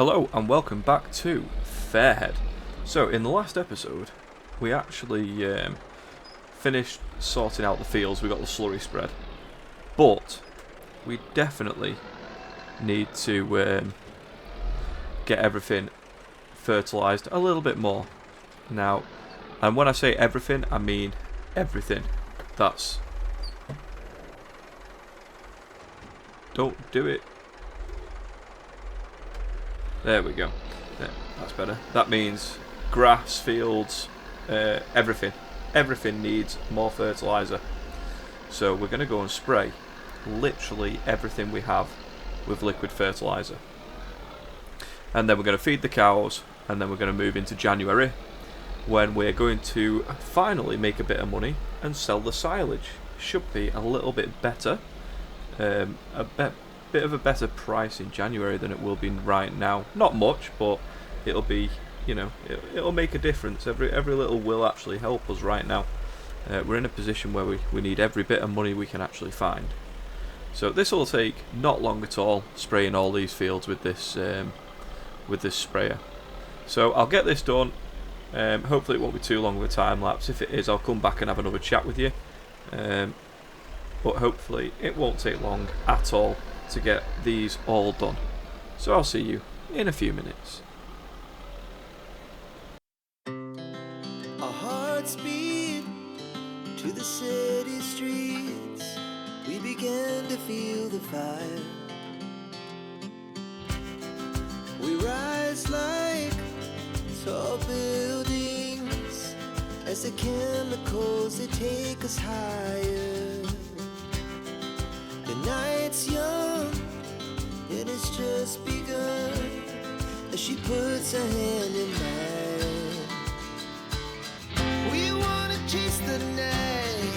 Hello and welcome back to Fairhead. So in the last episode we actually finished sorting out the fields. We got the slurry spread, but we definitely need to get everything fertilised a little bit more now. And when I say everything, I mean everything. Don't do it. There we go. That's better. That means grass, fields, everything. Everything needs more fertiliser. So we're going to go and spray literally everything we have with liquid fertiliser. And then we're going to feed the cows, and then we're going to move into January, when we're going to finally make a bit of money and sell the silage. Should be a little bit better. Bit of a better price in January than it will be right now. Not much, but it'll be, it'll make a difference. Every little will actually help us right now. We're in a position where we need every bit of money we can actually find. So this will take not long at all, spraying all these fields with this sprayer. So I'll get this done. Hopefully it won't be too long of a time lapse. If it is, I'll come back and have another chat with you. But hopefully it won't take long at all to get these all done. So I'll see you in a few minutes. Our hearts beat to the city streets. We began to feel the fire. We rise like tall buildings as the chemicals they take us higher. The night's young, and it's just begun as she puts her hand in mine. We wanna chase the night,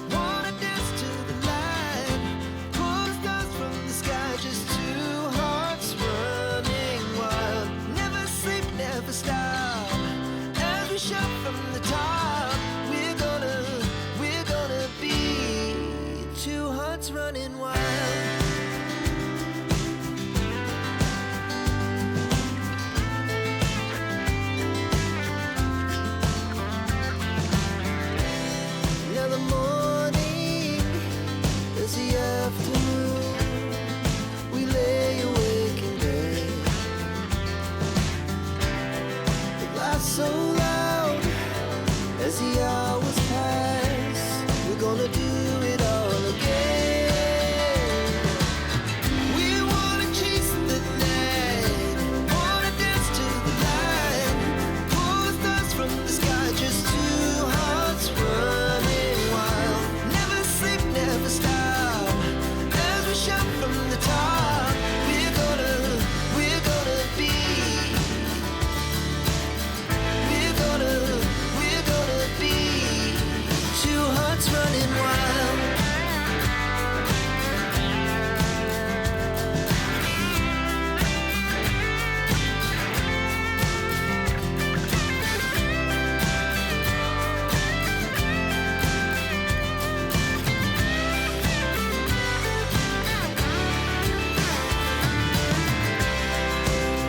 wanna dance to the light, pull the stars from the sky, just two hearts running wild. Never sleep, never stop, as we shout from the top. We're gonna be two hearts running wild. Now the morning is the afternoon. We lay awake in bed. It laughs so loud as the hours pass. We're gonna do it all again. We wanna chase the night, wanna dance to the light, pull the stars from the sky, just two hearts running wild. Never sleep, never stop, as we shout from the top. We're gonna be, we're gonna be two hearts running wild.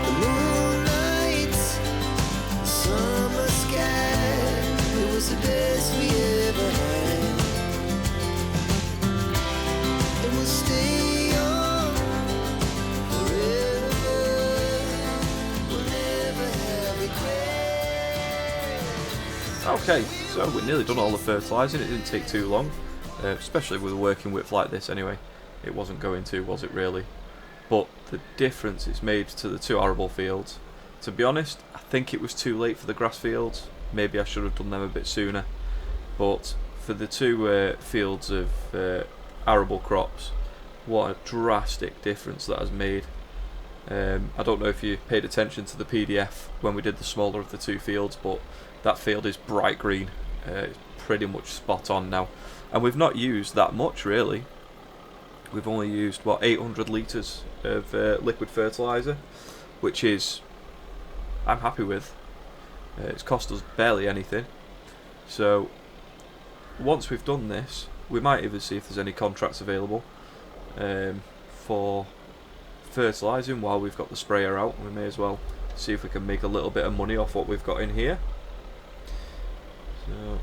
The moonlight, the summer sky, it was the best we ever had. And we'll stay on forever. We'll never have regret. Okay, so we're nearly done all the fertilising. It didn't take too long, especially with a working width like this anyway. It wasn't going to, was it really? But the difference it's made to the two arable fields, to be honest, I think it was too late for the grass fields. Maybe I should have done them a bit sooner. But for the two fields of arable crops, what a drastic difference that has made. I don't know if you paid attention to the PDF when we did the smaller of the two fields, but that field is bright green. It's pretty much spot on now. And we've not used that much really. We've only used, 800 litres of liquid fertiliser, which is, I'm happy with. It's cost us barely anything. So once we've done this, we might even see if there's any contracts available for fertilising while we've got the sprayer out. We may as well see if we can make a little bit of money off what we've got in here. So,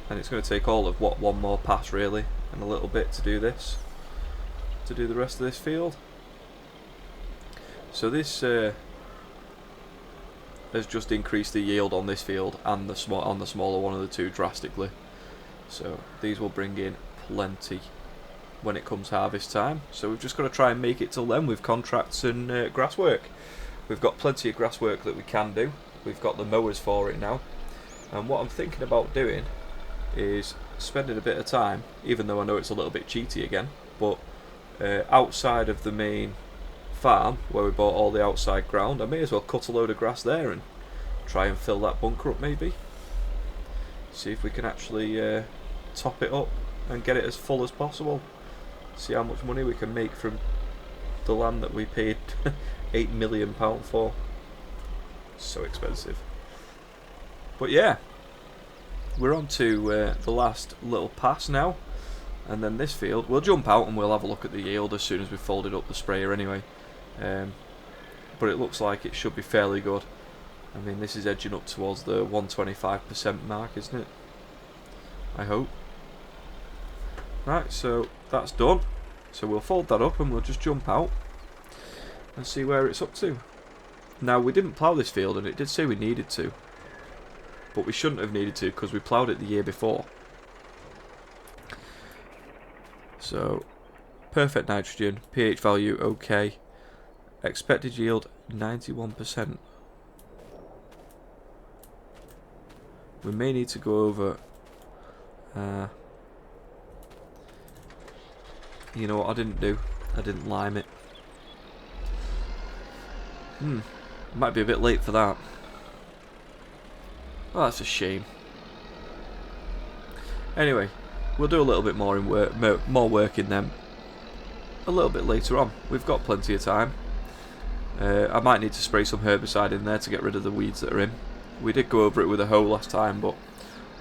and it's going to take all of what, one more pass really, and a little bit to do this, to do the rest of this field. So this has just increased the yield on this field and the smaller one of the two drastically. So these will bring in plenty when it comes harvest time. So we've just got to try and make it till then with contracts and grass work. We've got plenty of grass work that we can do. We've got the mowers for it now. And what I'm thinking about doing is spending a bit of time, even though I know it's a little bit cheaty again, but outside of the main farm where we bought all the outside ground, I may as well cut a load of grass there and try and fill that bunker up maybe. See if we can actually top it up and get it as full as possible. See how much money we can make from the land that we paid £8 million for. So expensive. But yeah, we're on to the last little pass now, and then this field we'll jump out and we'll have a look at the yield as soon as we've folded up the sprayer anyway. But it looks like it should be fairly good. I mean, this is edging up towards the 125% mark, isn't it? I hope. Right, so that's done. So we'll fold that up and we'll just jump out and see where it's up to. Now, we didn't plough this field and it did say we needed to, but we shouldn't have needed to because we ploughed it the year before. So, perfect nitrogen, pH value okay, expected yield 91%. We may need to go over, you know what I didn't do? I didn't lime it. Might be a bit late for that. Oh, that's a shame. Anyway, we'll do a little bit more work in them a little bit later on. We've got plenty of time. I might need to spray some herbicide in there to get rid of the weeds that are in. We did go over it with a hoe last time, but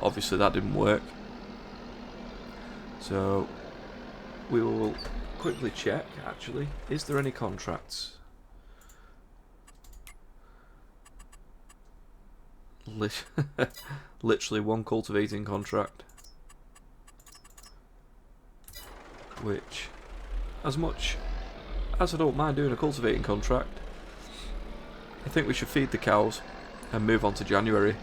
obviously that didn't work. So we will quickly check, actually, is there any contracts? Literally one cultivating contract, which, as much as I don't mind doing a cultivating contract, I think we should feed the cows and move on to January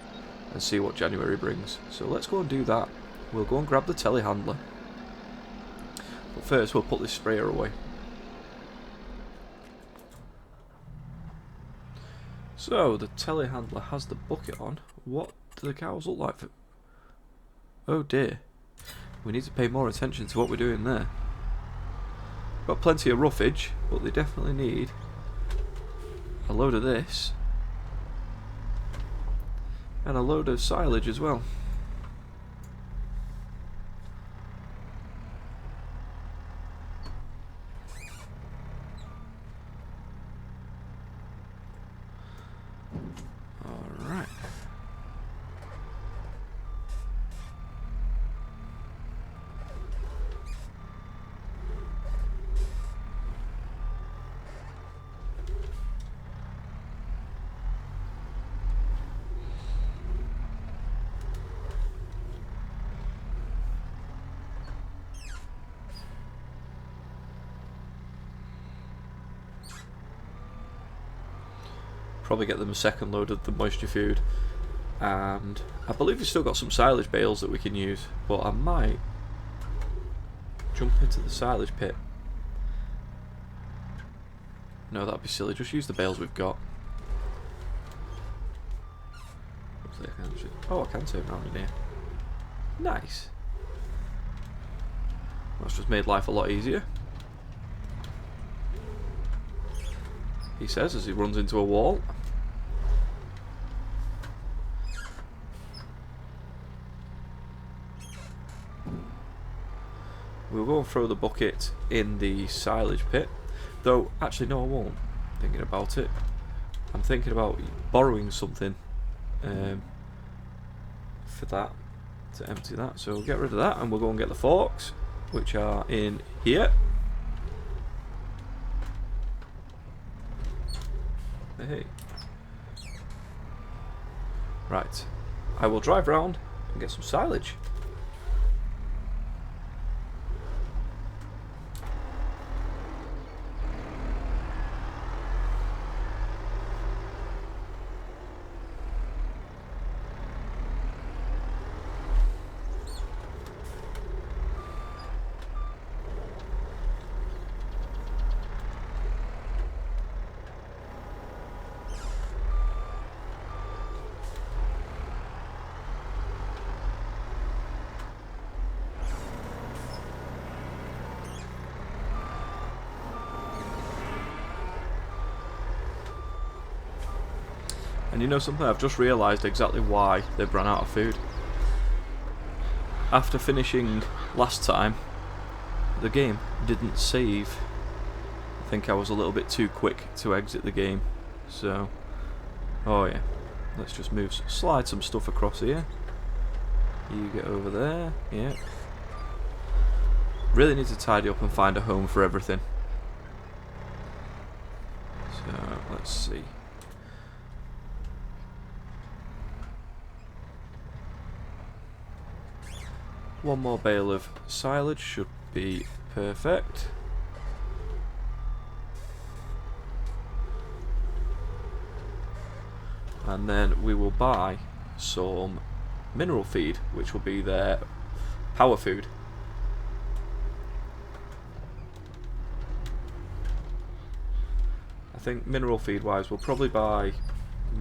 and see what January brings. So let's go and do that. We'll go and grab the telehandler, but first we'll put this sprayer away. So the telehandler has the bucket on. What do the cows look like? Oh dear, we need to pay more attention to what we're doing there. Got plenty of roughage, but they definitely need a load of this and a load of silage as well. Alright. Probably get them a second load of the moisture food, and I believe we've still got some silage bales that we can use, but I might jump into the silage pit. No, that'd be silly, just use the bales we've got. Oh, I can turn around in here. Nice. That's just made life a lot easier, he says as he runs into a wall. We'll go and throw the bucket in the silage pit. Though, actually no I won't. Thinking about it. I'm thinking about borrowing something for that, to empty that. So we'll get rid of that and we'll go and get the forks, which are in here. Hey. Right. I will drive round and get some silage. And you know something? I've just realised exactly why they've run out of food. After finishing last time, the game didn't save. I think I was a little bit too quick to exit the game. So, oh yeah. Let's just slide some stuff across here. You get over there, yeah. Really need to tidy up and find a home for everything. So, let's see. One more bale of silage should be perfect. And then we will buy some mineral feed, which will be their power food. I think mineral feed wise we'll probably buy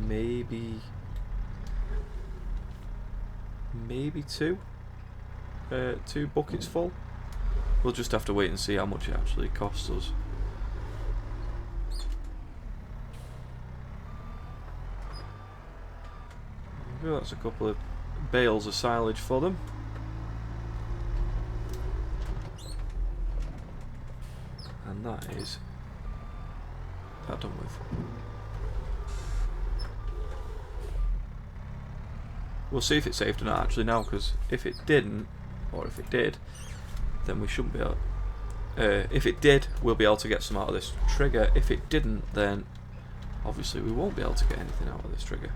maybe two buckets full. We'll just have to wait and see how much it actually costs us. That's a couple of bales of silage for them. And that is that done with. We'll see if it saved or not actually now, because if it didn't, or if it did, then we shouldn't be able. If it did, we'll be able to get some out of this trigger. If it didn't, then obviously we won't be able to get anything out of this trigger.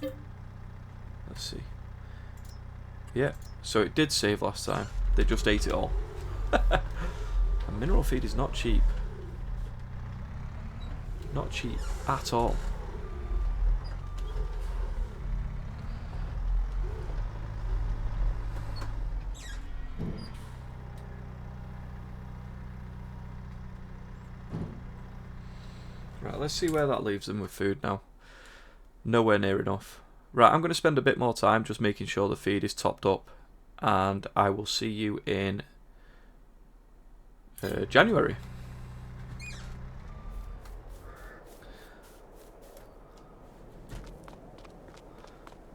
Let's see. Yeah, so it did save last time. They just ate it all. And mineral feed is not cheap. Not cheap at all. Right, let's see where that leaves them with food now. Nowhere near enough. Right, I'm going to spend a bit more time just making sure the feed is topped up, and I will see you in January.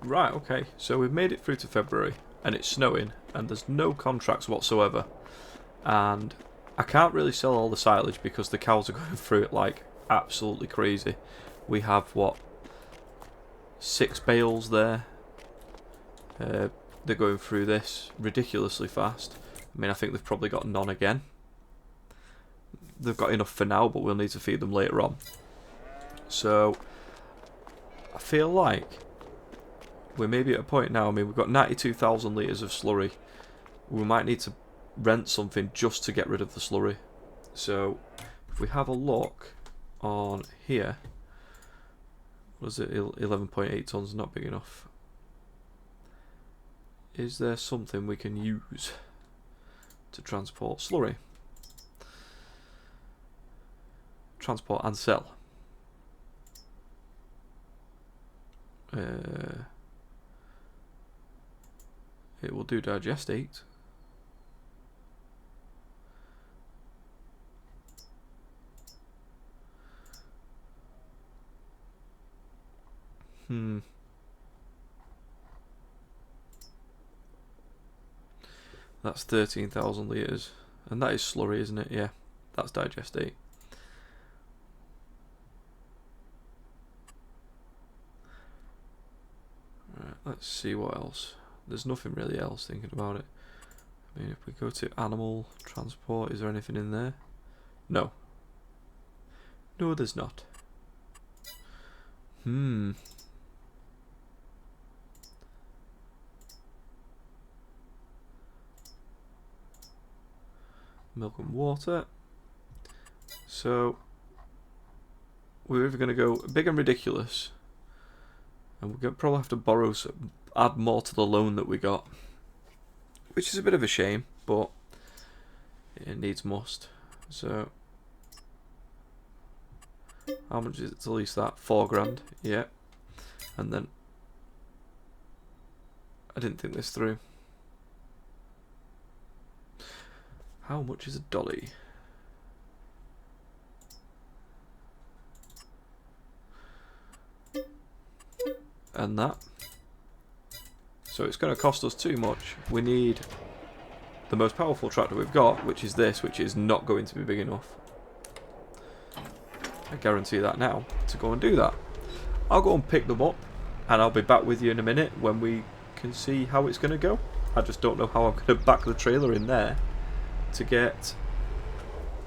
Right, okay, so we've made it through to February, and it's snowing, and there's no contracts whatsoever, and I can't really sell all the silage because the cows are going through it like absolutely crazy. We have, what, 6 bales there. They're going through this ridiculously fast. I mean, I think they've probably got none again. They've got enough for now, but we'll need to feed them later on. So, I feel like we're maybe at a point now. I mean, we've got 92,000 litres of slurry. We might need to rent something just to get rid of the slurry. So, if we have a look on here, was it 11.8 tons? Not big enough. Is there something we can use to transport slurry? Transport and sell. It will do digestate. That's 13,000 litres. And that is slurry, isn't it? Yeah, that's digestate. Right, let's see what else. There's nothing really else thinking about it. I mean, if we go to animal transport, is there anything in there? No. No, there's not. Milk and water. So we're either going to go big and ridiculous, and we're going to probably have to borrow some, add more to the loan that we got, which is a bit of a shame, but it needs must. So how much is it to lease that? 4 grand, yeah. And then I didn't think this through. How much is a dolly? And that. So it's going to cost us too much. We need the most powerful tractor we've got, which is this, which is not going to be big enough. I guarantee that now, to go and do that. I'll go and pick them up, and I'll be back with you in a minute when we can see how it's going to go. I just don't know how I'm going to back the trailer in there to get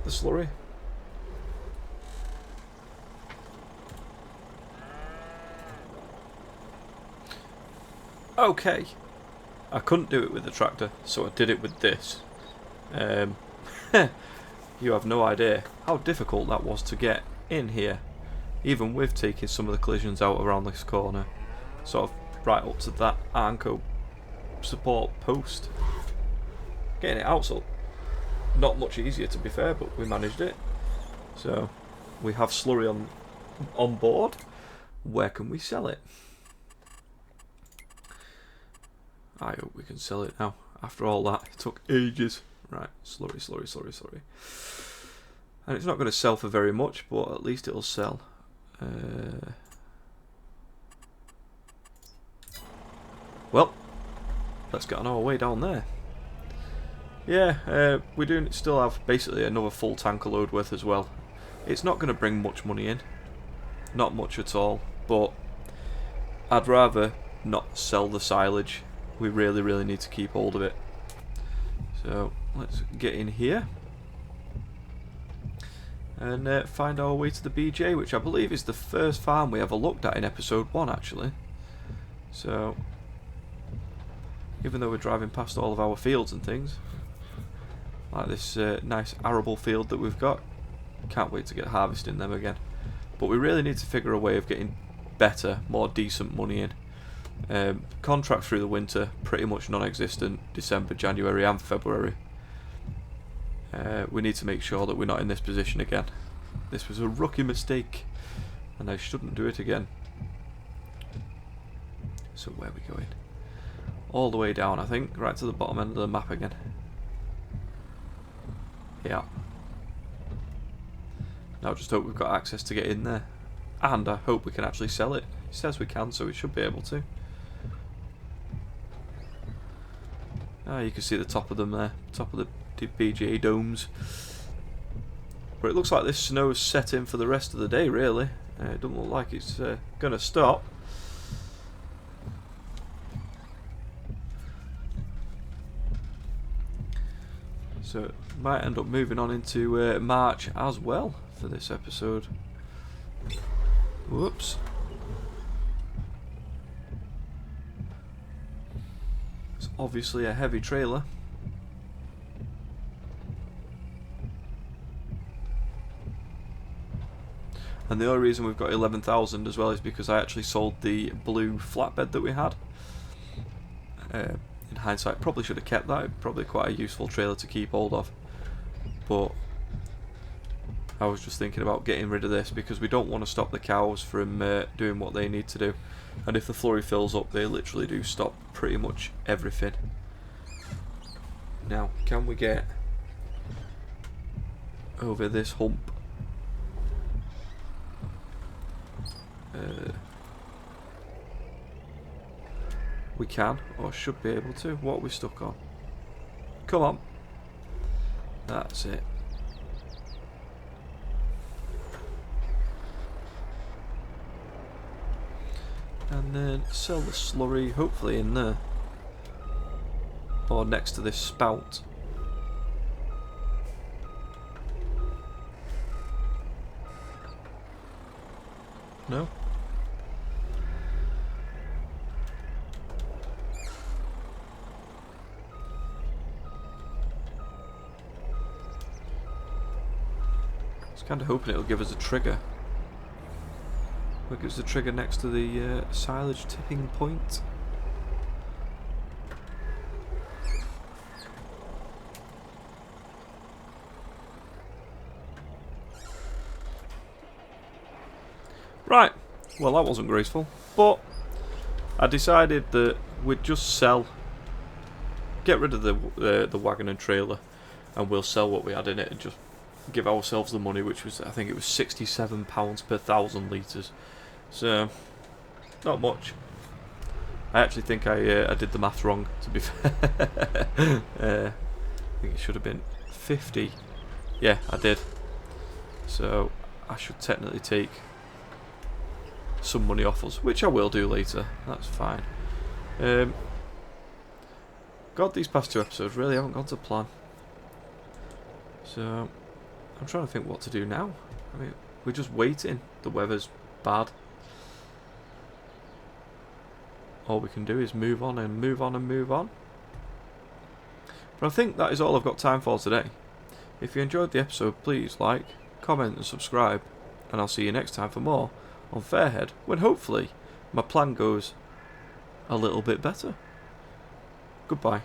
the slurry. Okay, I couldn't do it with the tractor, so I did it with this. You have no idea how difficult that was to get in here, even with taking some of the collisions out around this corner, sort of right up to that Arnco support post. Getting it out, so not much easier to be fair, but we managed it. So we have slurry on board. Where can we sell it? I hope we can sell it now. After all that, it took ages. Right, slurry. And it's not going to sell for very much, but at least it'll sell. Well, let's get on our way down there. Yeah, we do still have basically another full tanker load worth as well. It's not going to bring much money in. Not much at all, but I'd rather not sell the silage. We really need to keep hold of it. So let's get in here and find our way to the BJ, which I believe is the first farm we ever looked at in episode 1 actually. So even though we're driving past all of our fields and things, like this nice arable field that we've got, can't wait to get harvesting them again. But we really need to figure a way of getting better, more decent money in. Contract through the winter, pretty much non-existent. December, January and February. We need to make sure that we're not in this position again. This was a rookie mistake and I shouldn't do it again. So where are we going? All the way down, I think, right to the bottom end of the map again. Yeah. Now just hope we've got access to get in there, and I hope we can actually sell it. It says we can, so we should be able to. Ah, you can see the top of them there, top of the PGA domes. But it looks like this snow is set in for the rest of the day, really. It doesn't look like it's going to stop. So it might end up moving on into March as well for this episode. Whoops. It's obviously a heavy trailer. And the only reason we've got 11,000 as well is because I actually sold the blue flatbed that we had. In hindsight, probably should have kept that. Probably quite a useful trailer to keep hold of. But I was just thinking about getting rid of this because we don't want to stop the cows from doing what they need to do. And if the flurry fills up, they literally do stop pretty much everything. Now, can we get over this hump? We can, or should be able to. What are we stuck on? Come on. That's it. And then sell the slurry, hopefully in there. Or next to this spout. No? was kind of hoping it'll give us a trigger. It gives the trigger next to the silage tipping point. Right, well that wasn't graceful, but I decided that we'd just sell, get rid of the wagon and trailer, and we'll sell what we had in it and just give ourselves the money, which was, I think it was £67 per 1,000 litres. So, not much. I actually think I did the math wrong, to be fair. I think it should have been 50. Yeah, I did. So, I should technically take some money off us, which I will do later. That's fine. God, these past 2 episodes really haven't gone to plan. So, I'm trying to think what to do now. I mean, we're just waiting. The weather's bad. All we can do is move on and move on and move on. But I think that is all I've got time for today. If you enjoyed the episode, please like, comment and subscribe. And I'll see you next time for more on Fairhead, when hopefully my plan goes a little bit better. Goodbye.